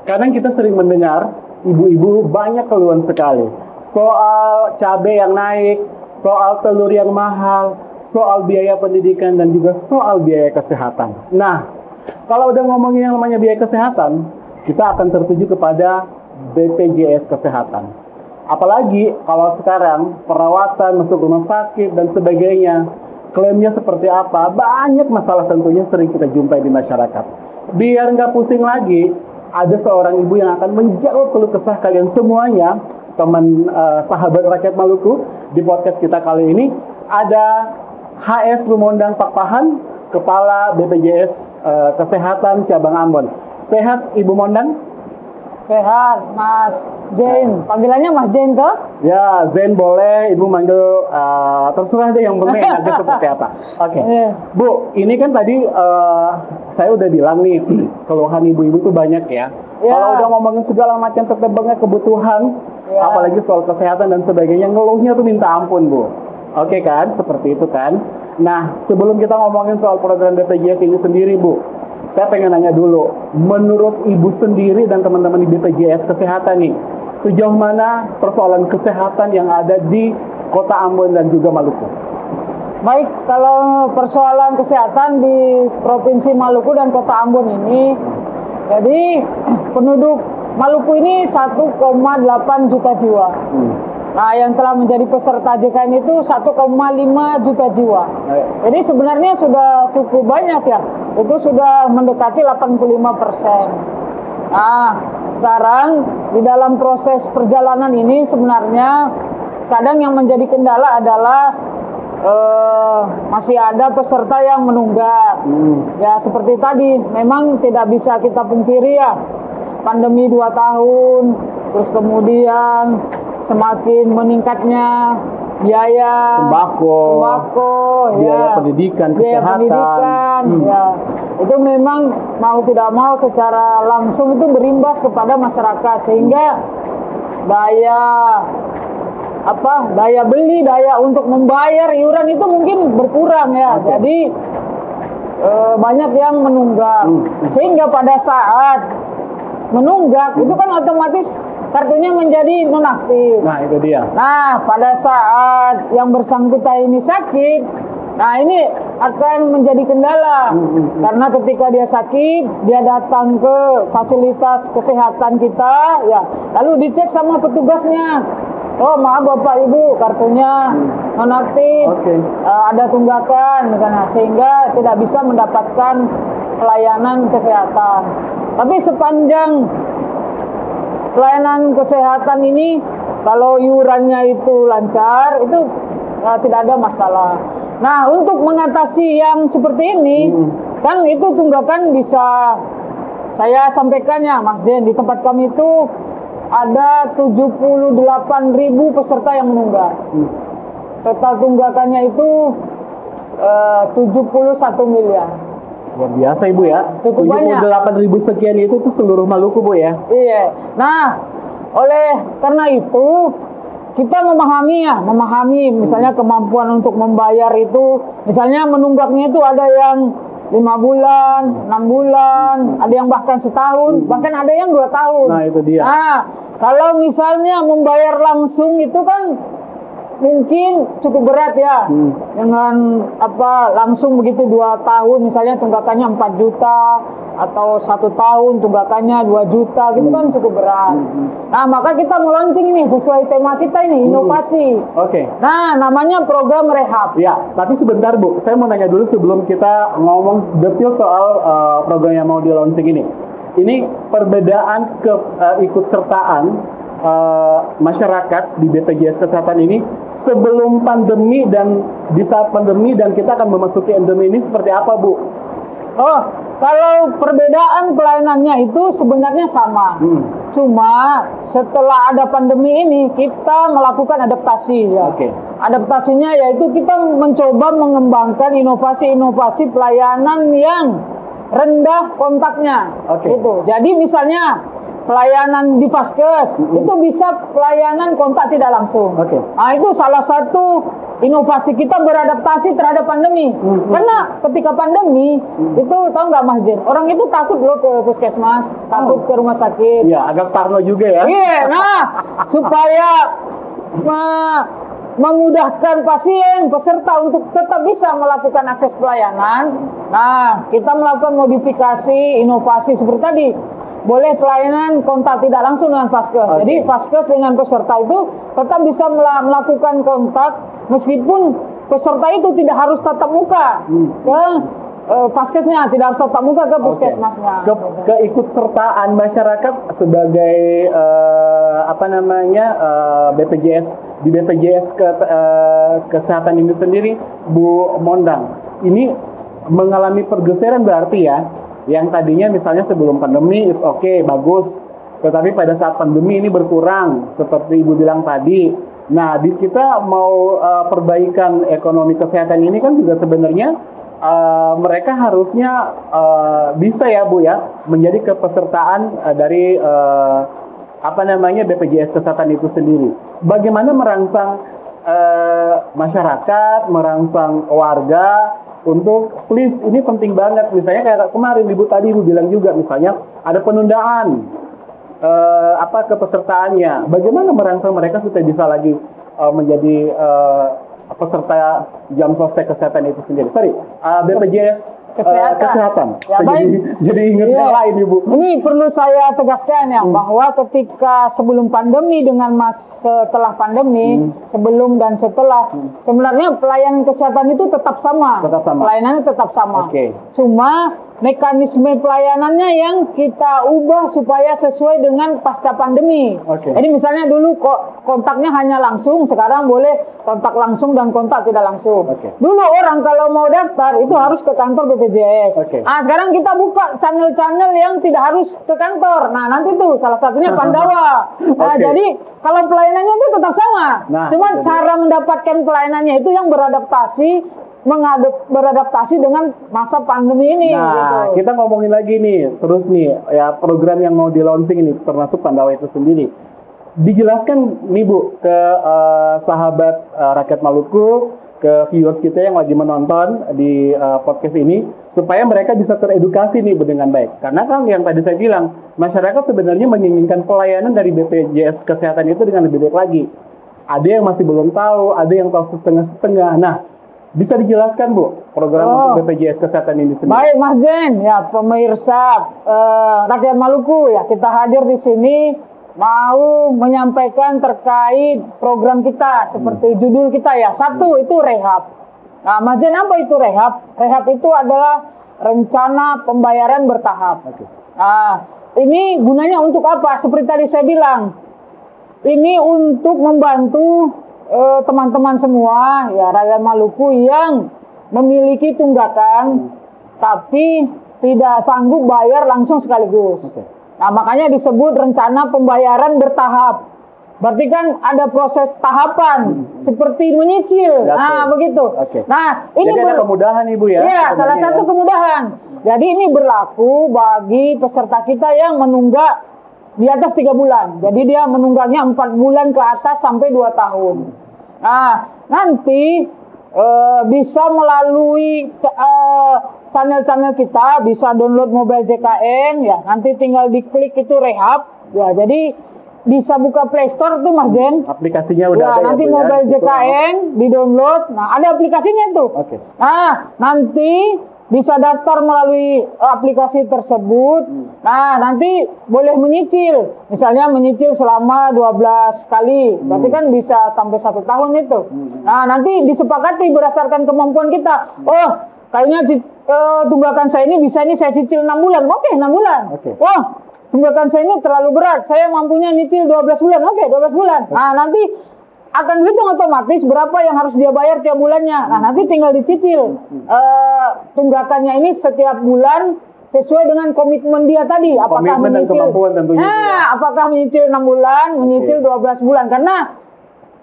Kadang kita sering mendengar ibu-ibu banyak keluhan sekali soal cabai yang naik, soal telur yang mahal, soal biaya pendidikan, dan juga soal biaya kesehatan. Nah, kalau udah ngomongin yang namanya biaya kesehatan, kita akan tertuju kepada BPJS Kesehatan. Apalagi kalau sekarang perawatan, masuk rumah sakit, dan sebagainya, klaimnya seperti apa, banyak masalah tentunya sering kita jumpai di masyarakat. Biar nggak pusing lagi, ada seorang ibu yang akan menjawab keluh kesah kalian semuanya, teman sahabat rakyat Maluku. Di podcast kita kali ini ada HS Rumondang Pakpahan, Kepala BPJS Kesehatan Cabang Ambon. Sehat Ibu Mondang? Sehat, Mas Zain. Panggilannya Mas Zain kah? Ya, Zain boleh. Ibu manggil terserah deh yang penting ada seperti apa. Oke. Bu, ini kan tadi saya udah bilang nih, keluhan ibu-ibu tuh banyak ya. Kalau udah ngomongin segala macam tertebaknya kebutuhan, apalagi soal kesehatan dan sebagainya, ngeluhnya tuh minta ampun, Bu. Oke kan? Seperti itu kan? Nah, sebelum kita ngomongin soal program BPJS ini sendiri, Bu, saya pengen nanya dulu, menurut Ibu sendiri dan teman-teman di BPJS Kesehatan nih, sejauh mana persoalan kesehatan yang ada di Kota Ambon dan juga Maluku? Baik, kalau persoalan kesehatan di Provinsi Maluku dan Kota Ambon ini, jadi penduduk Maluku ini 1,8 juta jiwa. Nah, yang telah menjadi peserta JKN itu 1,5 juta jiwa. Jadi sebenarnya sudah cukup banyak ya. Itu sudah mendekati 85%. Nah, sekarang di dalam proses perjalanan ini sebenarnya kadang yang menjadi kendala adalah masih ada peserta yang menunggak. Ya seperti tadi, memang tidak bisa kita pungkiri ya. Pandemi 2 tahun, terus kemudian semakin meningkatnya biaya sembako, biaya ya, pendidikan, biaya kesehatan. Pendidikan, ya. Itu memang mau tidak mau secara langsung itu berimbas kepada masyarakat, sehingga daya beli, daya untuk membayar iuran itu mungkin berkurang ya. Jadi banyak yang menunggak, sehingga pada saat menunggak itu kan otomatis kartunya menjadi nonaktif. Nah, itu dia. Nah, pada saat yang bersangkutan ini sakit, nah ini akan menjadi kendala. Karena ketika dia sakit, dia datang ke fasilitas kesehatan kita, ya, lalu dicek sama petugasnya. Oh, maaf Bapak Ibu, kartunya nonaktif, ada tunggakan misalnya, sehingga tidak bisa mendapatkan pelayanan kesehatan. Tapi sepanjang pelayanan kesehatan ini, kalau iurannya itu lancar, itu tidak ada masalah. Nah, untuk mengatasi yang seperti ini, kan itu tunggakan bisa saya sampaikan ya, Mas Jen. Di tempat kami itu ada 78.000 peserta yang menunggak. Total tunggakannya itu 71 miliar. Luar biasa Ibu ya. 78.000 sekian itu tuh seluruh Maluku Bu ya. Iya. Nah, oleh karena itu kita memahami misalnya kemampuan untuk membayar itu, misalnya menunggaknya itu ada yang 5 bulan, 6 bulan, ada yang bahkan setahun, bahkan ada yang 2 tahun. Nah, itu dia. Nah, kalau misalnya membayar langsung itu kan mungkin cukup berat ya, dengan langsung begitu 2 tahun, misalnya tunggakannya 4 juta, atau 1 tahun tunggakannya 2 juta, gitu kan cukup berat. Nah, maka kita mau launching ini sesuai tema kita ini, inovasi. Nah, namanya program rehab. Ya, tapi sebentar Bu, saya mau nanya dulu sebelum kita ngomong detail soal program yang mau di launching ini. Ini perbedaan keikutsertaan masyarakat di BPJS Kesehatan ini sebelum pandemi dan di saat pandemi, dan kita akan memasuki endemi ini seperti apa Bu? Oh, kalau perbedaan pelayanannya itu sebenarnya sama. Cuma setelah ada pandemi ini kita melakukan adaptasi ya. Adaptasinya yaitu kita mencoba mengembangkan inovasi-inovasi pelayanan yang rendah kontaknya. Gitu. Jadi misalnya pelayanan di Vaskes, itu bisa pelayanan kontak tidak langsung. Oke. Nah, itu salah satu inovasi kita beradaptasi terhadap pandemi. Karena ketika pandemi, itu tahu nggak Mas Jen, orang itu takut loh ke puskesmas, takut ke rumah sakit. Iya, agak parno juga ya. Iya, nah supaya memudahkan pasien, peserta untuk tetap bisa melakukan akses pelayanan. Nah, kita melakukan modifikasi, inovasi seperti tadi. Boleh pelayanan kontak tidak langsung dengan Vaskes. Jadi Vaskes dengan peserta itu tetap bisa melakukan kontak meskipun peserta itu tidak harus tatap muka ke Vaskesnya, tidak harus tatap muka ke puskesmasnya. Keikutsertaan masyarakat sebagai BPJS di BPJS kesehatan ini sendiri, Bu Mondang, ini mengalami pergeseran berarti ya. Yang tadinya misalnya sebelum pandemi it's okay, bagus. Tetapi pada saat pandemi ini berkurang seperti Ibu bilang tadi. Nah, kita mau perbaikan ekonomi kesehatan ini kan juga sebenarnya mereka harusnya bisa ya Bu ya menjadi kepesertaan dari BPJS kesehatan itu sendiri. Bagaimana merangsang masyarakat, merangsang warga untuk please, ini penting banget. Misalnya kayak kemarin Ibu bilang juga, misalnya ada penundaan kepesertaannya. Bagaimana merangsang mereka supaya bisa lagi menjadi peserta jam sostek kesehatan itu sendiri. BPJS kesehatan. Ya, jadi ingat yang lain Ibu. Ini perlu saya tegaskan ya, bahwa ketika sebelum pandemi dengan setelah pandemi, sebelum dan setelah, sebenarnya pelayanan kesehatan itu tetap sama. Pelayanannya tetap sama. Cuma mekanisme pelayanannya yang kita ubah supaya sesuai dengan pasca pandemi. Jadi misalnya dulu kontaknya hanya langsung, sekarang boleh kontak langsung dan kontak tidak langsung. Dulu orang kalau mau daftar itu harus ke kantor BPJS. Nah, sekarang kita buka channel-channel yang tidak harus ke kantor. Nah, nanti tuh salah satunya Pandawa. Nah, jadi kalau pelayanannya itu tetap sama. Cuma cara mendapatkan pelayanannya itu yang beradaptasi dengan masa pandemi ini. Nah, kita ngomongin lagi nih, terus nih ya program yang mau di launching ini termasuk Pandawa itu sendiri. Dijelaskan nih Bu ke sahabat rakyat Maluku, ke viewers kita yang lagi menonton di podcast ini, supaya mereka bisa teredukasi nih dengan baik. Karena kan yang tadi saya bilang, masyarakat sebenarnya menginginkan pelayanan dari BPJS Kesehatan itu dengan lebih baik lagi. Ada yang masih belum tahu, ada yang tahu setengah-setengah. Nah, bisa dijelaskan Bu program untuk BPJS Kesehatan ini sendiri? Baik Mas Jen, ya pemirsa rakyat Maluku ya, kita hadir di sini mau menyampaikan terkait program kita seperti judul kita ya. Satu itu rehab. Nah Mas Jen, apa itu rehab? Rehab itu adalah rencana pembayaran bertahap. Nah ini gunanya untuk apa? Seperti tadi saya bilang, ini untuk membantu teman-teman semua ya rakyat Maluku yang memiliki tunggakan tapi tidak sanggup bayar langsung sekaligus. Nah, makanya disebut rencana pembayaran bertahap. Berarti kan ada proses tahapan seperti menyicil. Nah, begitu. Nah, ini jadi ada kemudahan Ibu ya. Iya, salah satu kemudahan. Jadi ini berlaku bagi peserta kita yang menunggak di atas 3 bulan. Jadi dia menunggaknya 4 bulan ke atas sampai 2 tahun. Nah, nanti bisa melalui channel-channel kita, bisa download mobile JKN ya. Nanti tinggal diklik itu rehab. Ya, jadi bisa buka Play Store tuh Mas Jen. Aplikasinya udah ya, ada nanti ya, mobile JKN di-download. Nah, ada aplikasinya tuh. Nah, nanti bisa daftar melalui aplikasi tersebut. Nah, nanti boleh menyicil. Misalnya menyicil selama 12 kali. Berarti kan bisa sampai 1 tahun itu. Nah, nanti disepakati berdasarkan kemampuan kita. Oh, kayaknya tunggakan saya ini bisa saya cicil 6 bulan. Oke, 6 bulan. Wah, tunggakan saya ini terlalu berat. Saya mampunya nyicil 12 bulan. Oke, 12 bulan. Nah, nanti akan hitung otomatis berapa yang harus dia bayar tiap bulannya. Nah, nanti tinggal dicicil tunggakannya ini setiap bulan sesuai dengan komitmen dia tadi. Apakah menyicil, apakah menyicil 6 bulan, menyicil 12 bulan. Karena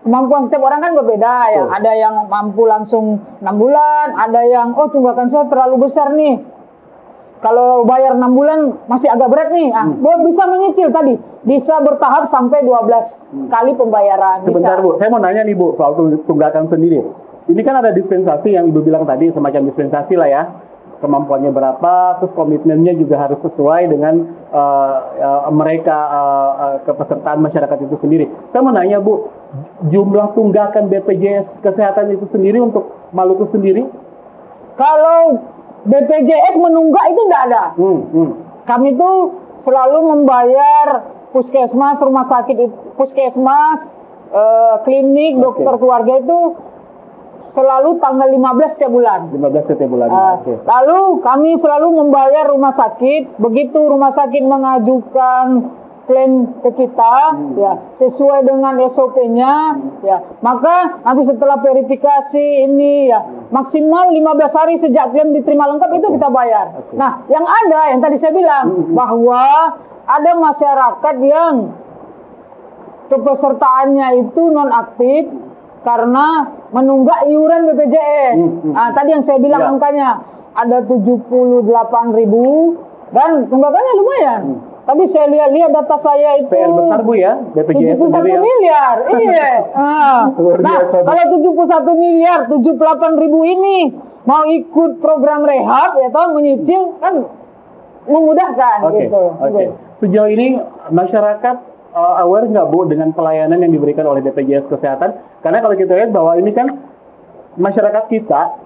kemampuan setiap orang kan berbeda ya. Ada yang mampu langsung 6 bulan, ada yang tunggakan saya terlalu besar nih. kalau bayar 6 bulan masih agak berat nih. Bisa menyicil tadi. Bisa bertahap sampai 12 kali pembayaran. Sebentar bisa. Bu, saya mau nanya nih Bu soal tunggakan sendiri. Ini kan ada dispensasi yang Ibu bilang tadi, semacam dispensasi lah ya. Kemampuannya berapa, terus komitmennya juga harus sesuai dengan mereka kepesertaan masyarakat itu sendiri. Saya mau nanya Bu, jumlah tunggakan BPJS Kesehatan itu sendiri untuk Maluku sendiri? Kalau BPJS menunggak itu tidak ada. Kami tuh selalu membayar puskesmas, rumah sakit, puskesmas, klinik, dokter keluarga itu selalu tanggal 15 setiap bulan. 15 setiap bulan. Okay. Lalu kami selalu membayar rumah sakit. Begitu rumah sakit mengajukan klaim ke kita, ya sesuai dengan SOP-nya, ya maka nanti setelah verifikasi ini ya maksimal 15 hari sejak klaim diterima lengkap itu kita bayar. Nah, yang ada yang tadi saya bilang bahwa ada masyarakat yang kepesertaannya itu nonaktif karena menunggak iuran BPJS. Nah, tadi yang saya bilang angkanya ada 78.000 dan tunggakannya lumayan. Tapi saya lihat data saya itu PR besar Bu ya, BPJS 71 ya? miliar. Iya. Nah, kalau 71 miliar, 78.000 ini mau ikut program rehab ya toh menyicil kan memudahkan gitu. Sejauh ini masyarakat aware nggak Bu dengan pelayanan yang diberikan oleh BPJS Kesehatan? Karena kalau kita lihat bahwa ini kan masyarakat kita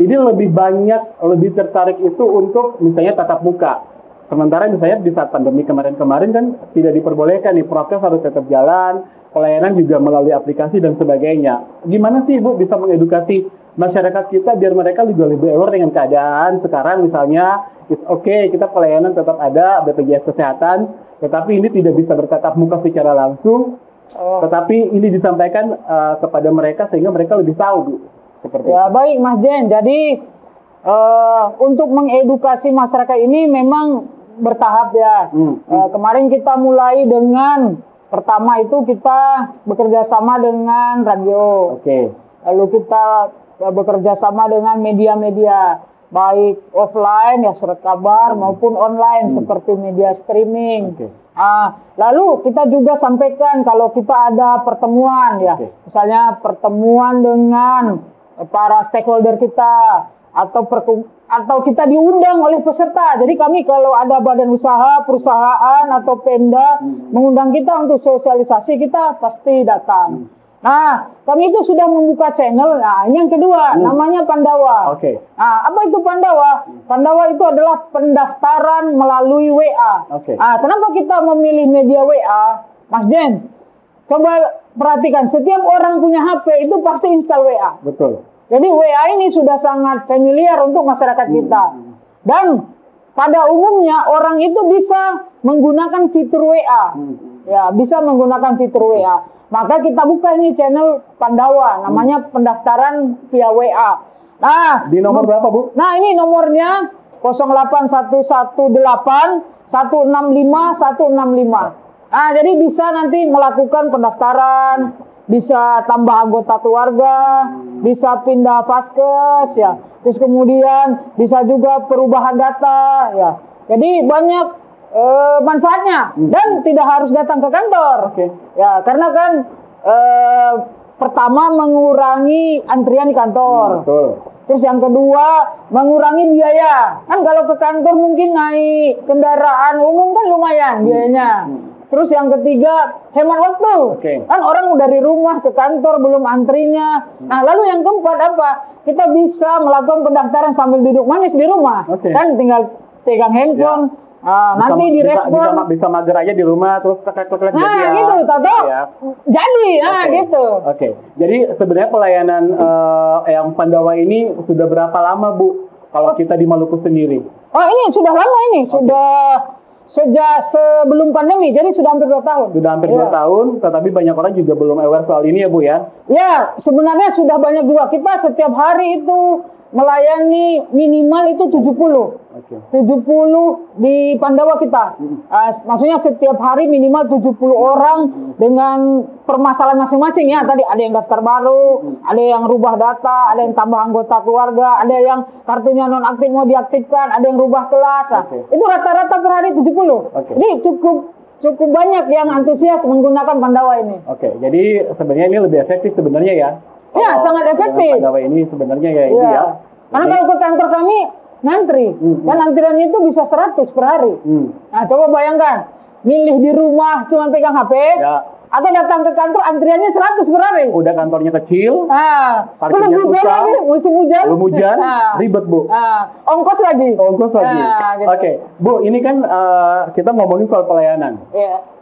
ini lebih banyak, lebih tertarik itu untuk misalnya tatap muka. Sementara misalnya di saat pandemi kemarin-kemarin kan tidak diperbolehkan nih, prokes harus tetap jalan, pelayanan juga melalui aplikasi dan sebagainya. Gimana sih Ibu bisa mengedukasi masyarakat kita biar mereka juga lebih aware dengan keadaan sekarang misalnya, it's okay, kita pelayanan tetap ada, BPJS Kesehatan, tetapi ini tidak bisa bertatap muka secara langsung, tetapi ini disampaikan kepada mereka sehingga mereka lebih tahu Bu. Seperti ya itu. Baik Mas Jen, jadi untuk mengedukasi masyarakat ini memang bertahap ya. Kemarin kita mulai dengan pertama itu kita bekerja sama dengan radio. Lalu kita bekerja sama dengan media-media baik offline ya surat kabar maupun online seperti media streaming. Lalu kita juga sampaikan kalau kita ada pertemuan ya, misalnya pertemuan dengan para stakeholder kita atau kita diundang oleh peserta. Jadi kami kalau ada badan usaha, perusahaan atau Pemda mengundang kita untuk sosialisasi, kita pasti datang. Nah, kami itu sudah membuka channel. Nah, ini yang kedua, namanya Pandawa. Nah, apa itu Pandawa? Pandawa itu adalah pendaftaran melalui WA. Nah, kenapa kita memilih media WA? Mas Jen, coba perhatikan, setiap orang punya HP itu pasti install WA. Betul. Jadi WA ini sudah sangat familiar untuk masyarakat kita. Dan pada umumnya orang itu bisa menggunakan fitur WA. Ya, bisa menggunakan fitur WA. Maka kita buka ini channel Pandawa, namanya pendaftaran via WA. Nah, di nomor berapa Bu? Nah, ini nomornya 08118 165 165. Nah, jadi bisa nanti melakukan pendaftaran, bisa tambah anggota keluarga, bisa pindah vaskes ya. Terus kemudian bisa juga perubahan data ya. Jadi banyak manfaatnya dan tidak harus datang ke kantor. Ya, karena kan pertama mengurangi antrian di kantor. Terus yang kedua mengurangi biaya. Kan kalau ke kantor mungkin naik kendaraan umum kan lumayan biayanya. Terus yang ketiga, hemat waktu. Kan orang dari rumah ke kantor belum antrinya. Nah, lalu yang keempat apa? Kita bisa melakukan pendaftaran sambil duduk manis di rumah. Kan tinggal pegang handphone. Nanti direspon. Bisa mager aja di rumah, terus klik-klik nah, jadi gitu, jadi, gitu. Jadi sebenarnya pelayanan yang Pandawa ini sudah berapa lama Bu? Kalau kita di Maluku sendiri? Oh, ini sudah lama ini. Sudah sejak sebelum pandemi, jadi sudah hampir 2 tahun. Sudah hampir 2 tahun, tetapi banyak orang juga belum aware soal ini ya Bu ya? Ya, sebenarnya sudah banyak juga. Kita setiap hari itu melayani minimal itu 70. Oke. 70 di Pandawa kita. Maksudnya setiap hari minimal 70 orang dengan permasalahan masing-masing ya. Tadi ada yang daftar baru, ada yang rubah data, ada yang tambah anggota keluarga, ada yang kartunya nonaktif mau diaktifkan, ada yang rubah kelas. Nah, itu rata-rata per hari 70. Jadi cukup banyak yang antusias menggunakan Pandawa ini. Oke, jadi sebenarnya ini lebih efektif sebenarnya ya. Ya, sangat efektif. Pandawa ini sebenarnya ya ini ya. Karena kalau ke kantor kami ngantri, dan antrian itu bisa 100 per hari. Nah, coba bayangkan, milih di rumah cuma pegang HP, atau datang ke kantor antriannya 100 per hari. Udah kantornya kecil, belum hujan lagi, musim hujan. Belum hujan, ribet Bu. Ongkos lagi. Gitu. Oke, Bu, ini kan kita ngomongin soal pelayanan.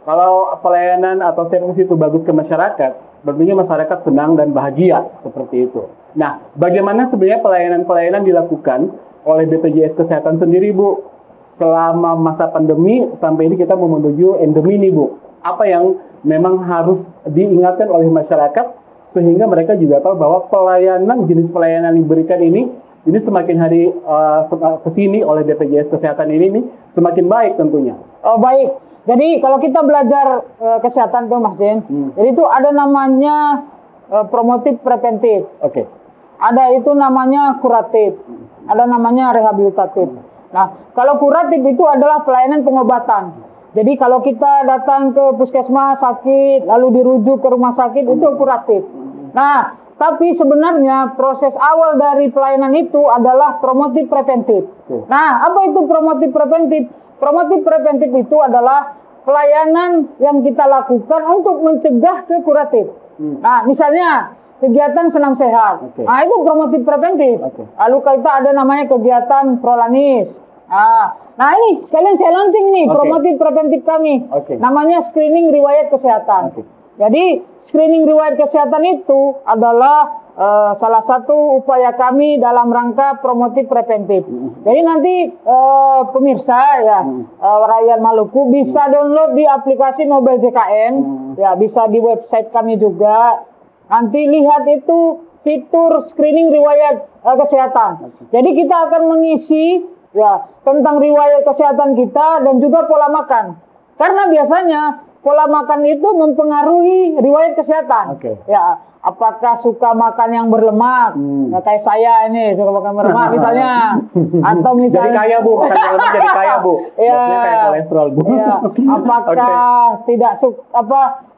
Kalau pelayanan atau servis itu bagus ke masyarakat, tentunya masyarakat senang dan bahagia seperti itu. Nah, bagaimana sebenarnya pelayanan-pelayanan dilakukan oleh BPJS Kesehatan sendiri, Bu? Selama masa pandemi sampai ini kita mau menuju endemi nih, Bu. Apa yang memang harus diingatkan oleh masyarakat sehingga mereka juga tahu bahwa jenis pelayanan yang diberikan ini semakin hari kesini oleh BPJS Kesehatan ini semakin baik tentunya. Oh, baik. Jadi kalau kita belajar kesehatan tuh Mas Jen, jadi itu ada namanya promotif preventif. Oke. Ada itu namanya kuratif. Ada namanya rehabilitatif. Nah, kalau kuratif itu adalah pelayanan pengobatan. Jadi kalau kita datang ke puskesmas sakit, lalu dirujuk ke rumah sakit, itu kuratif. Nah, tapi sebenarnya proses awal dari pelayanan itu adalah promotif preventif. Nah, apa itu promotif preventif? Promotif preventif itu adalah pelayanan yang kita lakukan untuk mencegah ke kuratif. Nah, misalnya kegiatan senam sehat. Nah, itu promotif preventif. Lalu kita ada namanya kegiatan prolanis. Nah, ini sekalian saya launching nih promotif preventif kami. Namanya screening riwayat kesehatan. Jadi, screening riwayat kesehatan itu adalah salah satu upaya kami dalam rangka promotif preventif. Jadi nanti pemirsa ya rakyat Maluku bisa download di aplikasi Mobile JKN, ya bisa di website kami juga. Nanti lihat itu fitur screening riwayat kesehatan. Jadi kita akan mengisi ya tentang riwayat kesehatan kita dan juga pola makan. Karena biasanya pola makan itu mempengaruhi riwayat kesehatan. Ya, apakah suka makan yang berlemak? Ya, kayak saya ini suka makan berlemak misalnya. Atau misalnya jadi kaya Bu, makan berlemak jadi kaya Bu. Ya, kayak kolesterol Bu. Ya,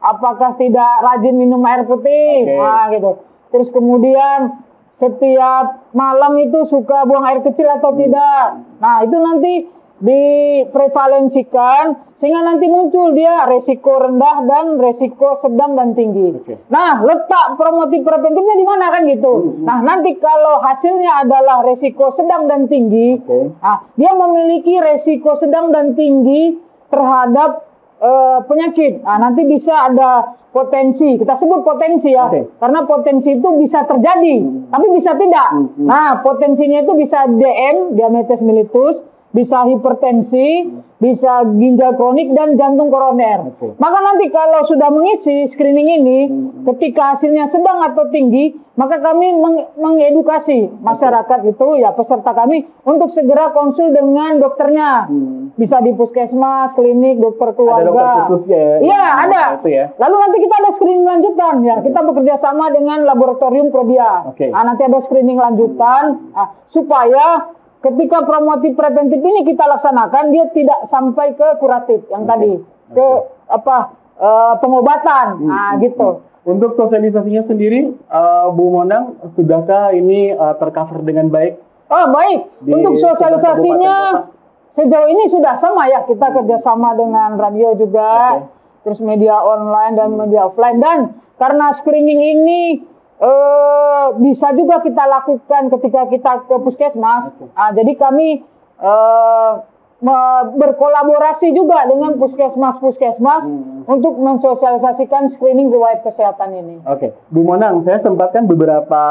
apakah tidak rajin minum air putih? Nah, gitu. Terus kemudian setiap malam itu suka buang air kecil atau tidak? Nah, itu nanti diprevalensikan sehingga nanti muncul dia resiko rendah dan resiko sedang dan tinggi. Nah, letak promotif preventifnya di mana kan gitu. Nah, nanti kalau hasilnya adalah resiko sedang dan tinggi, nah, dia memiliki resiko sedang dan tinggi terhadap penyakit. Nah, nanti bisa ada potensi, kita sebut potensi ya, karena potensi itu bisa terjadi, tapi bisa tidak. Nah, potensinya itu bisa DM, diabetes mellitus, bisa hipertensi, bisa ginjal kronik dan jantung koroner. Maka nanti kalau sudah mengisi screening ini, ketika hasilnya sedang atau tinggi, maka kami mengedukasi masyarakat itu ya peserta kami untuk segera konsul dengan dokternya. Bisa di puskesmas, klinik, dokter keluarga. Ada dokter khusus ya? Iya, ada. Ya? Lalu nanti kita ada screening lanjutan ya. Kita bekerja sama dengan laboratorium Prodia. Nah, nanti ada screening lanjutan supaya ketika promotif preventif ini kita laksanakan, dia tidak sampai ke kuratif yang tadi, ke pengobatan. Nah, gitu. Untuk sosialisasinya sendiri, Bu Monang, sudahkah ini tercover dengan baik? Oh, baik. Untuk sosialisasinya sejauh ini sudah sama ya. Kita kerjasama dengan radio juga, terus media online dan media offline. Dan karena screening ini bisa juga kita lakukan ketika kita ke puskesmas. Nah, jadi kami berkolaborasi juga dengan puskesmas-puskesmas untuk mensosialisasikan screening riwayat kesehatan ini. Bu Monang, saya sempatkan beberapa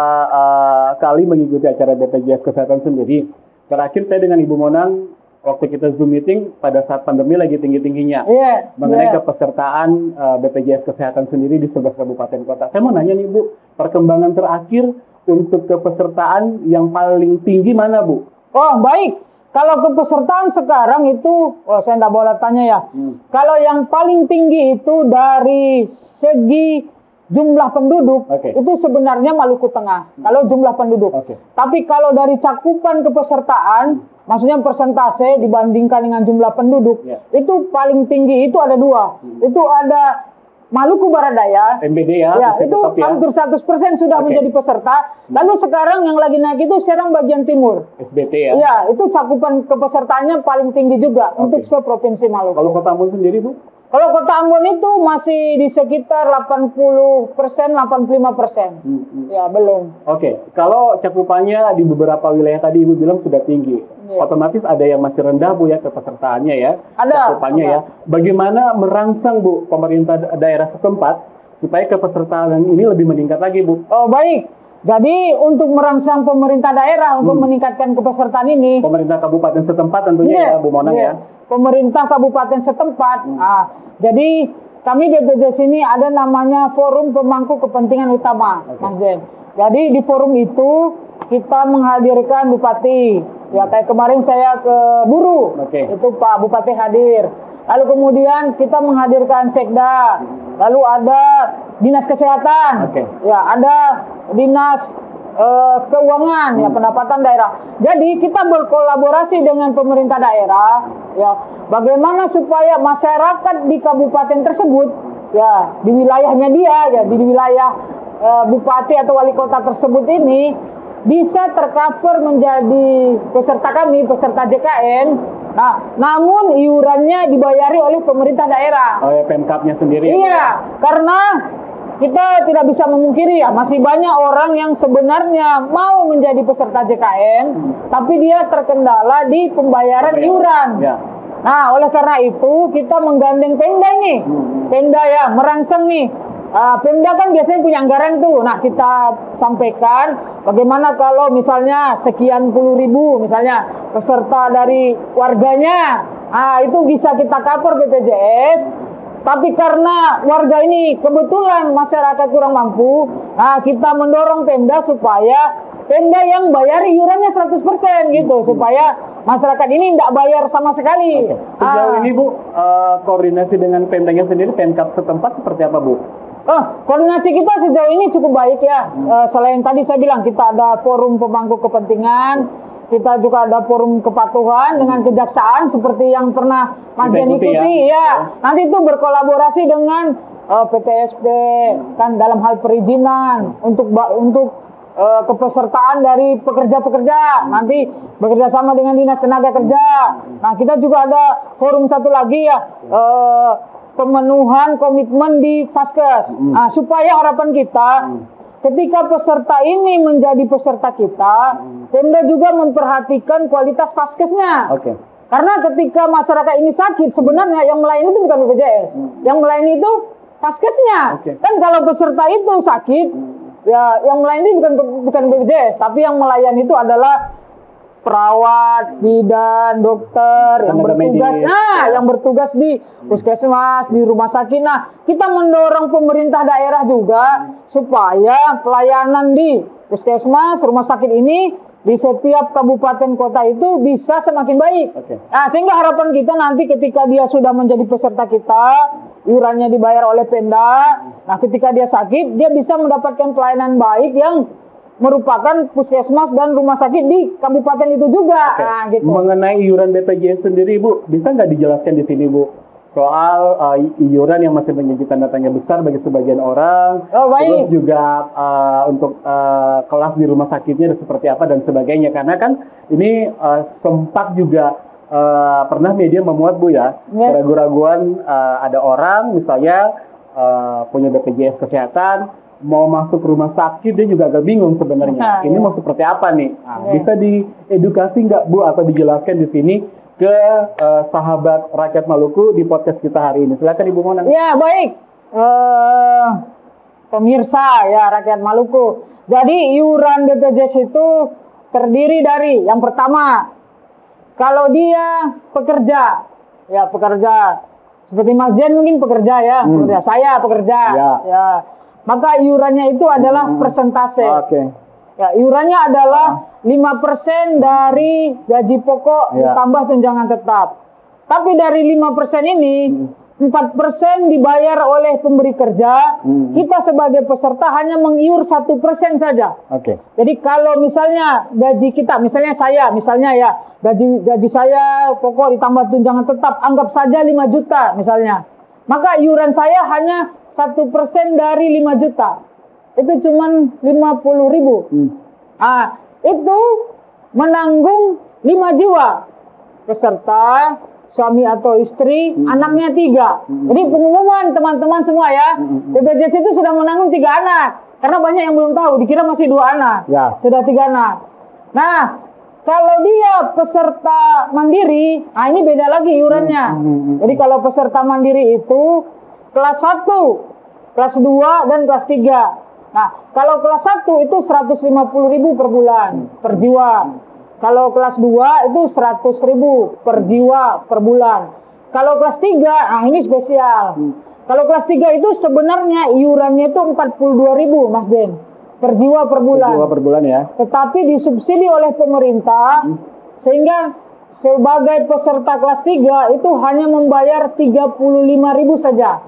kali mengikuti acara BPJS Kesehatan sendiri. Terakhir saya dengan Ibu Monang waktu kita Zoom meeting pada saat pandemi lagi tinggi-tingginya. Iya. Mengenai kepesertaan BPJS Kesehatan sendiri di 11 kabupaten kota. Saya mau nanya nih Bu, perkembangan terakhir untuk kepesertaan yang paling tinggi mana Bu? Oh baik, kalau kepesertaan sekarang itu, saya nggak boleh tanya ya. Kalau yang paling tinggi itu dari segi jumlah penduduk, itu sebenarnya Maluku Tengah. Kalau jumlah penduduk. Tapi kalau dari cakupan kepesertaan, maksudnya persentase dibandingkan dengan jumlah penduduk, itu paling tinggi itu ada dua. Itu ada Maluku Barat Daya, MBD ya, itu hampir 100% sudah menjadi peserta. Lalu sekarang yang lagi naik itu Serang bagian timur. SBT ya? Iya, itu cakupan kepesertaannya paling tinggi juga untuk seprovinsi Maluku. Kalau Kota Ambon sendiri Bu? Kalau Kota Ambon itu masih di sekitar 80%, 85%. Ya, belum. Kalau cakupannya di beberapa wilayah tadi Ibu bilang sudah tinggi. Otomatis ada yang masih rendah Bu ya kepesertaannya ya. Ada. Cakupannya ya. Bagaimana merangsang Bu pemerintah daerah setempat supaya kepesertaan ini lebih meningkat lagi Bu? Oh, baik. Jadi untuk merangsang pemerintah daerah untuk meningkatkan kepesertaan ini, pemerintah kabupaten setempat tentunya ya Bu Monang ya. Pemerintah kabupaten setempat. Jadi kami BPJS ini ada namanya Forum Pemangku Kepentingan Utama, Mas Zen. Jadi di forum itu kita menghadirkan bupati. Ya kayak kemarin saya ke Buru, itu Pak Bupati hadir. Lalu kemudian kita menghadirkan Sekda. Lalu ada Dinas Kesehatan. Ya ada Dinas Keuangan, ya pendapatan daerah. Jadi kita berkolaborasi dengan pemerintah daerah, ya bagaimana supaya masyarakat di kabupaten tersebut, ya di wilayahnya dia, ya di wilayah bupati atau wali kota tersebut ini bisa tercover menjadi peserta kami, peserta JKN. Nah, namun iurannya dibayari oleh pemerintah daerah. Oh ya, Pemkapnya sendiri. Iya, karena kita tidak bisa memungkiri ya, masih banyak orang yang sebenarnya mau menjadi peserta JKN, tapi dia terkendala di pembayaran iuran. Nah, oleh karena itu kita menggandeng Pemda ini. Pemda ya, merangsang nih. Pemda kan biasanya punya anggaran tuh. Nah, kita sampaikan bagaimana kalau misalnya sekian puluh ribu misalnya peserta dari warganya, itu bisa kita cover BPJS. Tapi karena warga ini kebetulan masyarakat kurang mampu, kita mendorong Pemda supaya Pemda yang bayar iurannya 100% gitu, supaya masyarakat ini tidak bayar sama sekali. Sejauh ini Bu, koordinasi dengan Pemdanya sendiri, Pemkap setempat seperti apa Bu? Koordinasi kita sejauh ini cukup baik ya. Selain tadi saya bilang kita ada forum pemangku kepentingan, kita juga ada forum kepatuhan dengan kejaksaan seperti yang pernah Mas Jen ikuti ya. Nanti itu berkolaborasi dengan PTSP kan dalam hal perizinan untuk kepesertaan dari pekerja-pekerja. Nanti bekerja sama dengan Dinas Tenaga Kerja. Nah, kita juga ada forum satu lagi ya, pemenuhan komitmen di Faskes. Supaya harapan kita ketika peserta ini menjadi peserta kita, Pemda juga memperhatikan kualitas Faskesnya. Karena ketika masyarakat ini sakit, sebenarnya yang melayani itu bukan BPJS. Yang melayani itu Faskesnya. Kan kalau peserta itu sakit, ya yang melayani bukan BPJS, tapi yang melayani itu adalah perawat, bidan, dokter yang bertugas, yang bertugas di puskesmas, di rumah sakit. Nah, kita mendorong pemerintah daerah juga supaya pelayanan di puskesmas, rumah sakit ini di setiap kabupaten kota itu bisa semakin baik. Nah, sehingga harapan kita nanti ketika dia sudah menjadi peserta kita, iurannya dibayar oleh Pemda. Nah, ketika dia sakit, dia bisa mendapatkan pelayanan baik yang merupakan puskesmas dan rumah sakit di kabupaten itu juga. Nah, gitu. Mengenai iuran BPJS sendiri, Bu, bisa nggak dijelaskan di sini, Bu? Soal iuran yang masih menjadi tanda tanya besar bagi sebagian orang. Terus juga untuk kelas di rumah sakitnya seperti apa dan sebagainya. Karena kan ini sempat juga pernah media memuat, Bu ya, keraguan-keraguan ada orang misalnya punya BPJS Kesehatan, mau masuk rumah sakit dia juga agak bingung sebenarnya. Ini mau seperti apa nih? Bisa diedukasi nggak Bu atau dijelaskan di sini ke sahabat rakyat Maluku di podcast kita hari ini? Silakan Ibu Monang. Ya baik, pemirsa ya rakyat Maluku. Jadi iuran BPJS itu terdiri dari yang pertama Kalau dia pekerja, ya pekerja seperti Mas Jen mungkin pekerja ya, pekerja. Saya pekerja, ya. Maka iurannya itu adalah persentase. Ya, iurannya adalah 5% dari gaji pokok ditambah tunjangan tetap. Tapi dari 5% ini 4% dibayar oleh pemberi kerja, kita sebagai peserta hanya mengiur 1% saja. Jadi kalau misalnya gaji kita, misalnya saya, ya, gaji saya pokok ditambah tunjangan tetap, anggap saja 5 juta misalnya. Maka iuran saya hanya 1% dari 5 juta. Itu cuman 50.000. Itu menanggung 5 jiwa peserta, suami atau istri, anaknya 3. Jadi pengumuman teman-teman semua ya, BPJS itu sudah menanggung 3 anak. Karena banyak yang belum tahu, dikira masih 2 anak, sudah 3 anak. Nah, kalau dia peserta mandiri, ini beda lagi iurannya. Jadi kalau peserta mandiri itu kelas 1, kelas 2, dan kelas 3. Nah, kalau kelas 1 itu 150.000 per bulan, per jiwa. Kalau kelas 2 itu 100.000 per jiwa per bulan. Kalau kelas 3, ini spesial. Kalau kelas 3 itu sebenarnya iurannya itu 42.000 Mas Jen. Per jiwa per bulan. Per jiwa per bulan ya. Tetapi disubsidi oleh pemerintah, sehingga sebagai peserta kelas 3 itu hanya membayar 35.000 saja.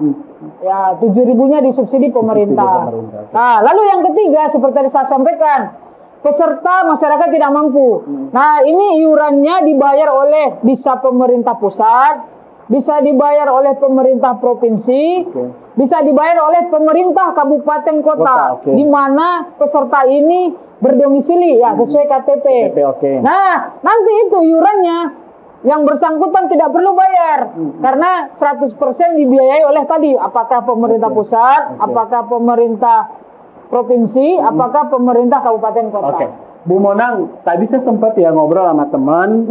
Ya, 7.000-nya disubsidi pemerintah. Nah, lalu yang ketiga seperti tadi saya sampaikan, peserta masyarakat tidak mampu. Nah, ini iurannya dibayar oleh bisa pemerintah pusat, bisa dibayar oleh pemerintah provinsi, bisa dibayar oleh pemerintah kabupaten kota, di mana peserta ini berdomisili ya sesuai KTP. Nah, nanti itu iurannya yang bersangkutan tidak perlu bayar karena 100% dibiayai oleh tadi, apakah pemerintah pusat, apakah pemerintah provinsi, apakah pemerintah kabupaten kota. Bu Monang, tadi saya sempat ya ngobrol sama teman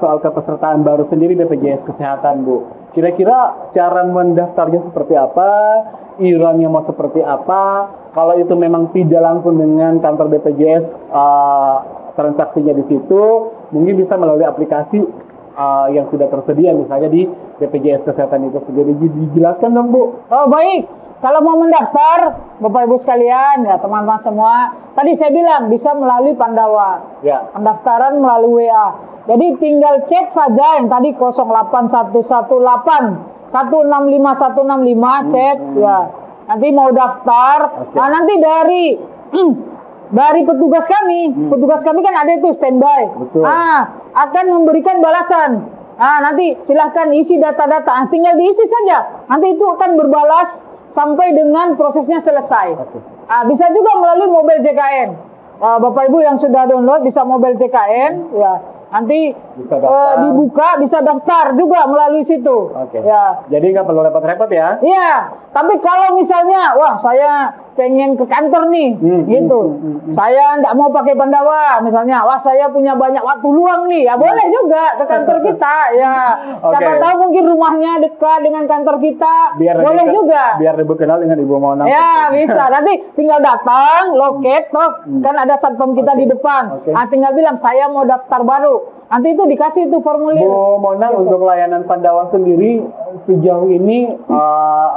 soal kepesertaan baru sendiri BPJS Kesehatan, Bu. Kira-kira cara mendaftarnya seperti apa? Iurannya mau seperti apa? Kalau itu memang tidak langsung dengan kantor BPJS, transaksinya di situ, mungkin bisa melalui aplikasi yang sudah tersedia, misalnya di BPJS Kesehatan itu sendiri. Dijelaskan dong, Bu. Oh, baik. Kalau mau mendaftar, Bapak Ibu sekalian, ya teman-teman semua, tadi saya bilang bisa melalui Pandawa. Pendaftaran melalui WA. Jadi tinggal cek saja yang tadi 08118 165 cek ya. Nanti mau daftar. Nah, nanti dari petugas kami kan ada itu standby. Akan memberikan balasan. Nanti silahkan isi data-data. Tinggal diisi saja. Nanti itu akan berbalas sampai dengan prosesnya selesai. Bisa juga melalui mobile JKN. Bapak Ibu yang sudah download bisa mobile JKN, ya. Nanti dibuka bisa daftar juga melalui situ. Ya. Jadi nggak perlu repot-repot ya? Iya. Tapi kalau misalnya, wah saya pengen ke kantor nih, gitu. Saya nggak mau pakai Pandawa, misalnya. Wah saya punya banyak waktu luang nih, ya boleh juga ke kantor kita, ya. Siapa tahu mungkin rumahnya dekat dengan kantor kita, boleh juga. Biar Ibu kenal dengan Ibu Monang. Ya bisa. Nanti tinggal datang, loket, kan ada satpam kita di depan. Tinggal bilang saya mau daftar baru. Nanti itu dikasih itu formulir. Bu Monang, untuk layanan Pandawa sendiri sejauh ini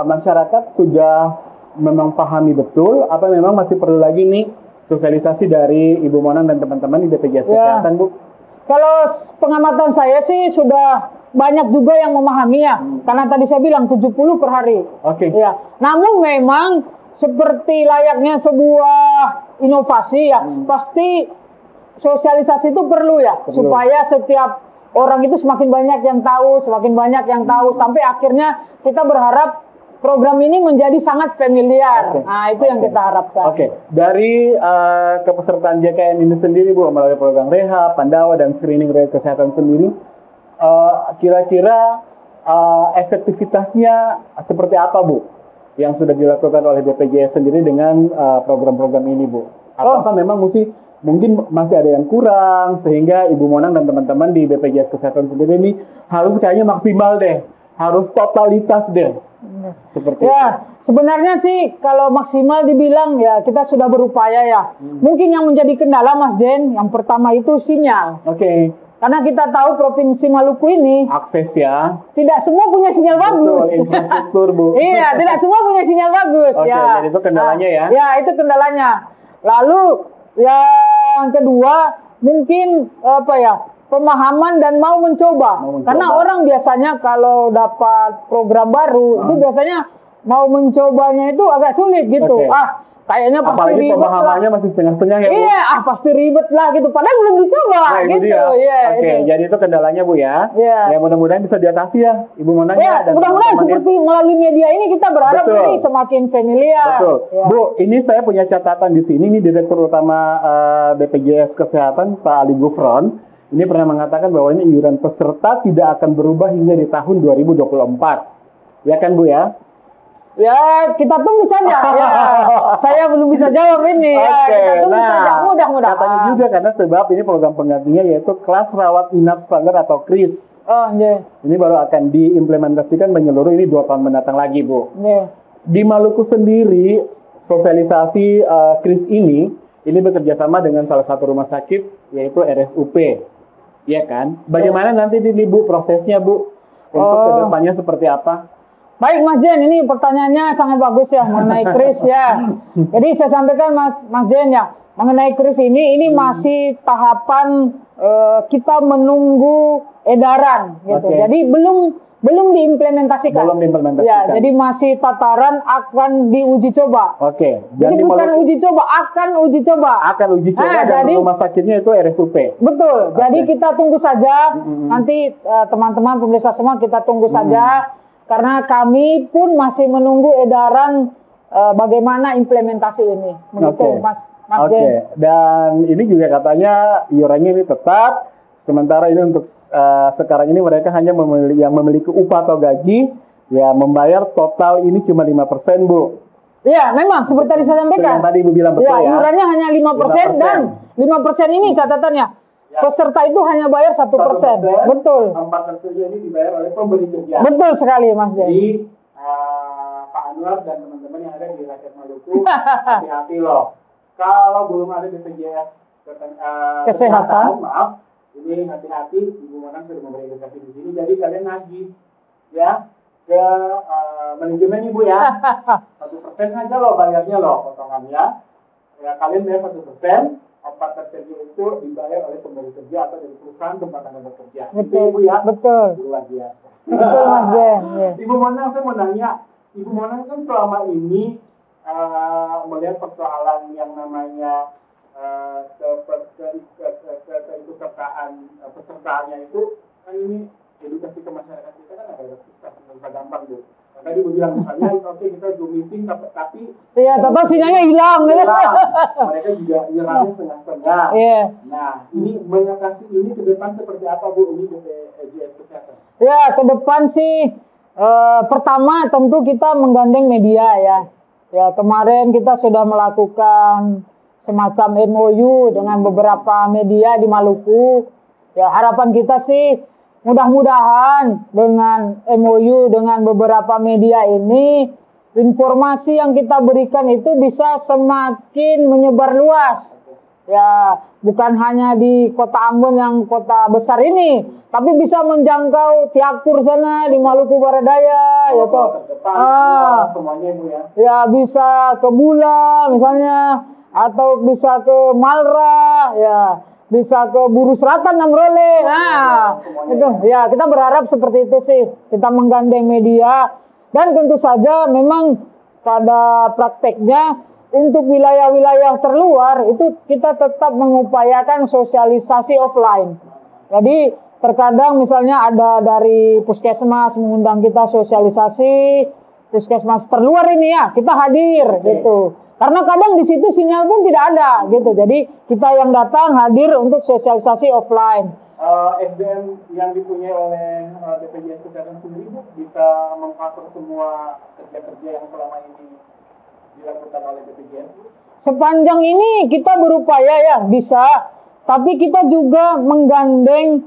masyarakat sudah memang pahami betul, apa memang masih perlu lagi nih sosialisasi dari Ibu Monang dan teman-teman di BPJS Kesehatan, Bu? Kalau pengamatan saya sih sudah banyak juga yang memahami ya, karena tadi saya bilang 70 per hari. Ya. Namun memang seperti layaknya sebuah inovasi ya, pasti sosialisasi itu perlu ya, supaya setiap orang itu semakin banyak yang tahu, sampai akhirnya kita berharap program ini menjadi sangat familiar. Nah, itu yang kita harapkan. Dari kepesertaan JKN ini sendiri, Bu, melalui program rehab, Pandawa, dan screening rate kesehatan sendiri, kira-kira efektivitasnya seperti apa, Bu, yang sudah dilakukan oleh BPJS sendiri dengan program-program ini, Bu? Apakah memang mungkin masih ada yang kurang, sehingga Ibu Monang dan teman-teman di BPJS Kesehatan sendiri ini harus kayaknya maksimal deh, harus totalitas deh. Seperti itu. Sebenarnya sih kalau maksimal dibilang ya kita sudah berupaya ya. Mungkin yang menjadi kendala Mas Jen, yang pertama itu sinyal. Karena kita tahu Provinsi Maluku ini Akses ya. tidak semua punya sinyal bagus. Betul, infrastruktur, Bu. Iya, tidak semua punya sinyal bagus. Oke, Ya. jadi itu kendalanya ya. Ya, itu kendalanya. Lalu yang kedua mungkin apa ya? Pemahaman dan mau mencoba. Karena orang biasanya kalau dapat program baru itu biasanya mau mencobanya itu agak sulit gitu. Oke. Kayaknya pasti Apalagi ribet lah. pemahamannya masih setengah-setengah ya, Bu. Iya, pasti ribet lah gitu. Padahal belum dicoba Nah, itu gitu. dia. Iya, Oke, itu. jadi itu kendalanya, Bu ya. Iya. Ya, mudah-mudahan bisa diatasi ya, Ibu Monang Ya, dan mudah-mudahan teman-teman seperti melalui media ini kita berharap Betul. ini semakin familiar. Betul. Ya. Bu, ini saya punya catatan di sini. Ini Direktur Utama BPJS Kesehatan, Pak Ali Gufron. Ini pernah mengatakan bahwa ini iuran peserta tidak akan berubah hingga di tahun 2024. Ya kan, Bu ya? Ya, kita tunggu saja. Ya, saya belum bisa jawab ini. Ya, Oke, kita tunggu nah, saja. Mudah-mudahan. katanya juga karena sebab ini program penggantinya yaitu kelas rawat inap standar atau KRIS. Oh, iya. Ini baru akan diimplementasikan menyeluruh ini 2 tahun mendatang lagi, Bu. Iya. Di Maluku sendiri, sosialisasi KRIS ini bekerja sama dengan salah satu rumah sakit, yaitu RSUP. Iya kan? Bagaimana nanti ini, Bu, prosesnya, Bu? Untuk kedepannya seperti apa? Baik Mas Jen, ini pertanyaannya sangat bagus ya mengenai KRIS ya. Jadi saya sampaikan Mas Jen ya, mengenai KRIS ini masih tahapan kita menunggu edaran gitu. Oke. Jadi belum diimplementasikan. Belum diimplementasikan. Ya, jadi masih tataran akan diuji coba. Oke. Jadi di bukan Maluku uji coba, akan uji coba. akan uji coba Nah, dan jadi- rumah sakitnya itu RSUP. Betul. Jadi kita tunggu saja. Nanti teman-teman pemirsa semua kita tunggu saja. Karena kami pun masih menunggu edaran bagaimana implementasi ini. Begitu, Oke. Mas Oke. Jen. Dan ini juga katanya iurannya ini tetap. Sementara ini untuk sekarang ini mereka hanya yang memiliki upah atau gaji ya membayar total ini cuma 5%, Bu. Iya, memang seperti tadi saya sampaikan. Yang tadi Ibu bilang betul Ya, ya. iurannya hanya 5% dan 5% ini catatannya. Peserta itu hanya bayar 1%. Betul. 4% ini dibayar oleh pemberi kerja. Betul sekali, Mas Jen. Jadi Pak Anwar dan teman-teman yang ada di rakyat Maluku hati-hati loh. Kalau belum ada BPJS Kesehatan. maaf, ini hati-hati. Ibu Monang sudah memberi edukasi di sini. Jadi kalian nagih ya ke manajemen Ibu ya. 1% aja loh bayarnya loh potongannya. Ya kalian bayar 1%. 4% itu dibayar oleh pemberi kerja atau dari perusahaan tempat Anda bekerja. Itu Betul. Ibu ya. Betul. Luar biasa. Betul, Mas Jen. Ya. Ibu Monang, saya mau nanya, Ibu Monang kan selama ini melihat persoalan yang namanya keikutsertaan pesertanya itu kan ini edukasi ke masyarakat kita kan agak susah gampang, Bu. Tadi Ibu bilang misalnya oke kita Zoom meeting tapi Iya, tetap sinyalnya hilang. mereka juga nyerahnya setengah-setengah. Iya. Nah, ini mengatasi ini ke depan seperti apa, Bu? Ini BPJS Kesehatan. Ya, ke depan sih pertama tentu kita menggandeng media ya. Ya, kemarin kita sudah melakukan semacam MOU dengan beberapa media di Maluku. Ya, harapan kita sih mudah-mudahan dengan MOU dengan beberapa media ini informasi yang kita berikan itu bisa semakin menyebar luas. Ya, bukan hanya di Kota Ambon yang kota besar ini, tapi bisa menjangkau Tiapur sana di Maluku Barat Daya, ya toh. Semuanya Bu ya. Ya bisa ke Bula misalnya, atau bisa ke Malra, ya bisa ke Buru Selatan, Namrole. Nah, itu ya kita berharap seperti itu sih. Kita menggandeng media dan tentu saja memang pada prakteknya untuk wilayah-wilayah terluar itu kita tetap mengupayakan sosialisasi offline. Jadi terkadang misalnya ada dari puskesmas mengundang kita sosialisasi, puskesmas terluar ini ya kita hadir gitu. Karena kadang di situ sinyal pun tidak ada gitu. Jadi kita yang datang hadir untuk sosialisasi offline. SDM yang dipunyai oleh BPJS Kesehatan sendiri Bu, bisa meng-cover semua kerja-kerja yang selama ini dilakukan oleh BPJS Bu? Sepanjang ini kita berupaya ya bisa, tapi kita juga menggandeng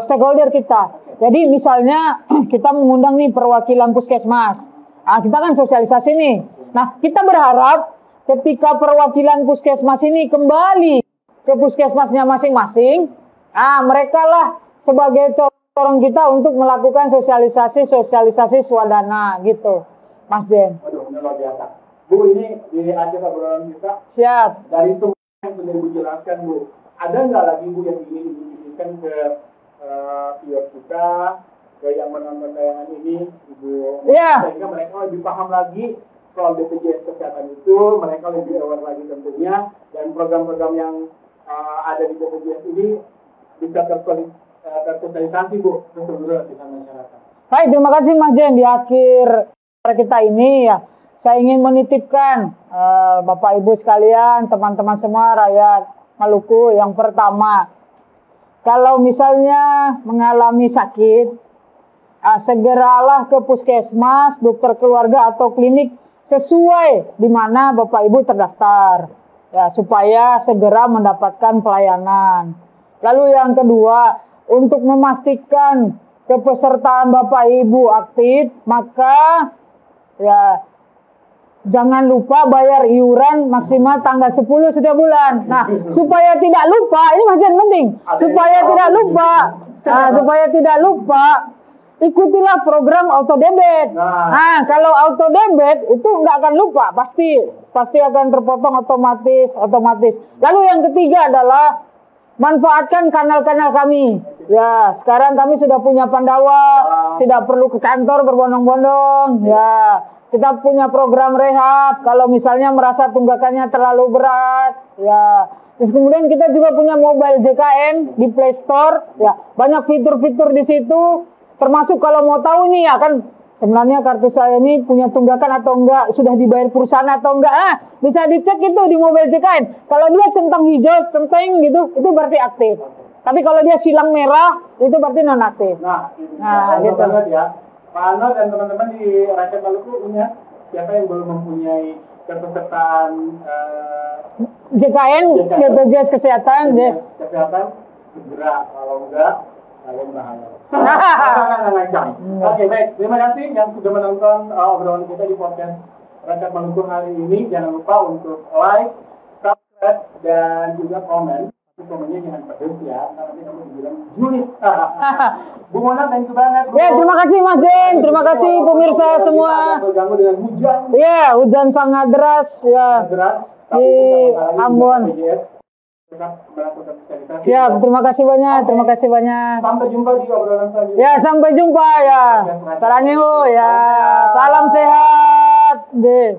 stakeholder kita. Jadi misalnya kita mengundang nih perwakilan puskesmas. Nah, kita kan sosialisasi nih. Nah, kita berharap ketika perwakilan puskesmas ini kembali ke puskesmasnya masing-masing, Mereka lah sebagai corong kita untuk melakukan sosialisasi swadana gitu, Mas Jen. Waduh, ini luar biasa. Bu, ini di akhir obrolan kita. Siap. Dari semua yang sudah Ibu jelaskan, Bu, ada nggak lagi Bu yang ingin Ibu berikan ke viewers kita, ke yang menonton tayangan ini, Ibu? Iya. Sehingga mereka lebih paham lagi soal BPJS Kesehatan itu, mereka lebih aware lagi tentunya, dan program-program yang ada di BPJS ini bisa tersosialisasi, Bu, ke seluruh lapisan masyarakat. Baik, terima kasih Mas Jen. Di akhir kita ini ya, saya ingin menitipkan Bapak Ibu sekalian, teman-teman semua rakyat Maluku. Yang pertama, kalau misalnya mengalami sakit, segeralah ke puskesmas, dokter keluarga atau klinik sesuai di mana Bapak Ibu terdaftar, ya, supaya segera mendapatkan pelayanan. Lalu yang kedua, untuk memastikan kepesertaan Bapak Ibu aktif, maka ya jangan lupa bayar iuran maksimal tanggal 10 setiap bulan. Nah, supaya tidak lupa, ini masih penting. Supaya tidak lupa, ikutilah program auto debit. Nah, kalau auto debit itu nggak akan lupa, pasti akan terpotong otomatis. Lalu yang ketiga adalah manfaatkan kanal-kanal kami. Ya, sekarang kami sudah punya Pandawa, tidak perlu ke kantor berbondong-bondong. Ya, kita punya program rehab kalau misalnya merasa tunggakannya terlalu berat. Ya, terus kemudian kita juga punya mobile JKN di Play Store. Ya, banyak fitur-fitur di situ. Termasuk kalau mau tahu nih ya kan, sebenarnya kartu saya ini punya tunggakan atau enggak, sudah dibayar perusahaan atau enggak, bisa dicek itu di mobile JKN. Kalau dia centang hijau, centeng gitu, itu berarti aktif. Tapi kalau dia silang merah, itu berarti non aktif. Nah, gitu ya. Pak Arnold dan teman-teman di rakyat Maluku punya siapa yang belum mempunyai kepesertaan JKN, BPJS Kesehatan, segera, kalau enggak kalian bahaya. Oke, baik. Terima kasih yang sudah menonton obrolan kita di podcast Rakyat Maluku hari ini. Jangan lupa untuk like, subscribe, dan juga komen. Tapi komennya jangan pedes ya, nanti kamu dibilang julid. Bu Mona, thank you banget. Ya, terima kasih Mas Jen. Terima kasih pemirsa semua. Terganggu dengan hujan. Iya, hujan sangat deras ya. Di Ambon. Siap, terima kasih banyak. Sampai jumpa di obrolan selanjutnya. Ya, sampai jumpa ya. Sarangeo ya. Salam sehat. Deh.